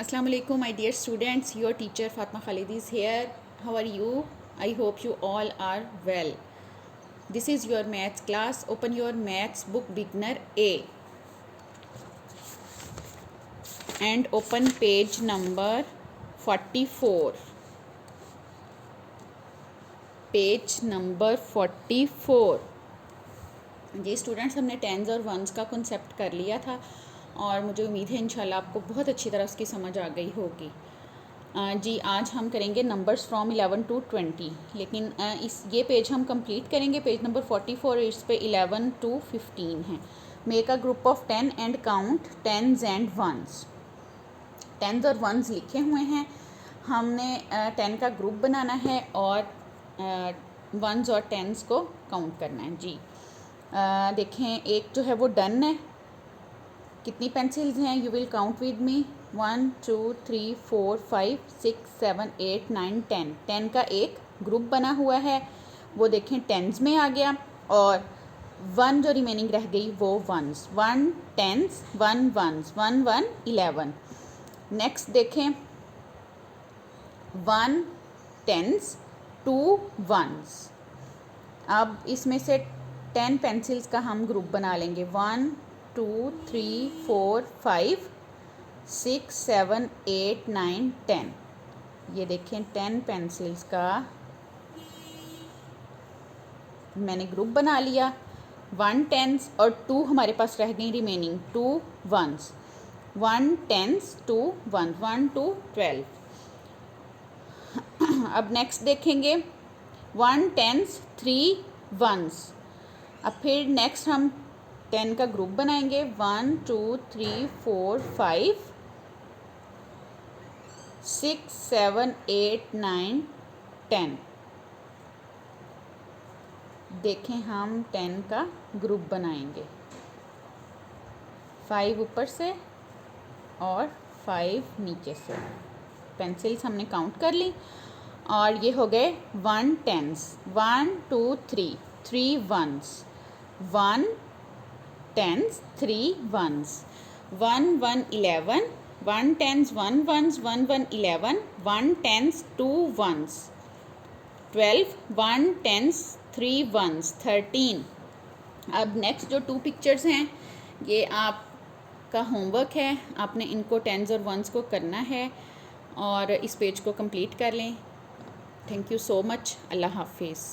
Assalamu alaikum, my dear students. Your teacher Fatma Khalid is here. How are you? I hope you all are well. This is your maths class. Open your maths book beginner A and open page number 44. Page number 44। Ji students, हमने tense और once का concept कर लिया था और मुझे उम्मीद है इंशाल्लाह आपको बहुत अच्छी तरह उसकी समझ आ गई होगी। जी आज हम करेंगे नंबर्स फ्रॉम 11 टू 20, लेकिन ये पेज हम कंप्लीट करेंगे। पेज नंबर 44 इस पे 11 टू 15 है। Make a group of 10 and count tens and ones. Tens और वंस लिखे हुए हैं, हमने 10 का ग्रुप बनाना है और वंस और टेंस को काउंट करना है। जी देखें, एक जो है वो डन है। कितनी पेंसिल्स हैं? You will count with me. 1 2 3 4 5 6 7 8 9 10। 10 का एक ग्रुप बना हुआ है, वो देखें टेंस में आ गया। और 1 जो रिमेनिंग रह गई वो वंस। 1 tens, 1 ones, 1 1 11। नेक्स्ट देखें, 1 टेंस, 2 वंस। अब इसमें से 10 पेंसिल्स का हम ग्रुप बना लेंगे। 1 2 3 4 5 6 7 8 9 10। ये देखें 10 पेंसिल्स का मैंने ग्रुप बना लिया। 1 टेंस और 2 हमारे पास रह गई रिमेनिंग, 2 वंस। 1 tens, 2 once, 1 2 12। अब नेक्स्ट देखेंगे, 1 टेंस, 3 वंस। अब फिर नेक्स्ट हम 10 का ग्रुप बनाएंगे। 1 2 3 4 5 6 7 8 9 10। देखें हम 10 का ग्रुप बनाएंगे, 5 ऊपर से और 5 नीचे से। पेंसिल्स हमने काउंट कर ली और ये हो गए 1 tens, 1 2 3 3 ones, 1 tens, 3 ones, 1 1 11, 1 tens, 1 ones, 1 1 11, 1 tens, 2 ones, 12, 1 tens, 3 ones, 13। अब नेक्स्ट जो 2 पिक्चर्स हैं ये आपका होमवर्क है, आपने इनको टेंस और वंस को करना है और इस पेज को कंप्लीट कर लें। Thank you so much. अल्लाह हाफिज़।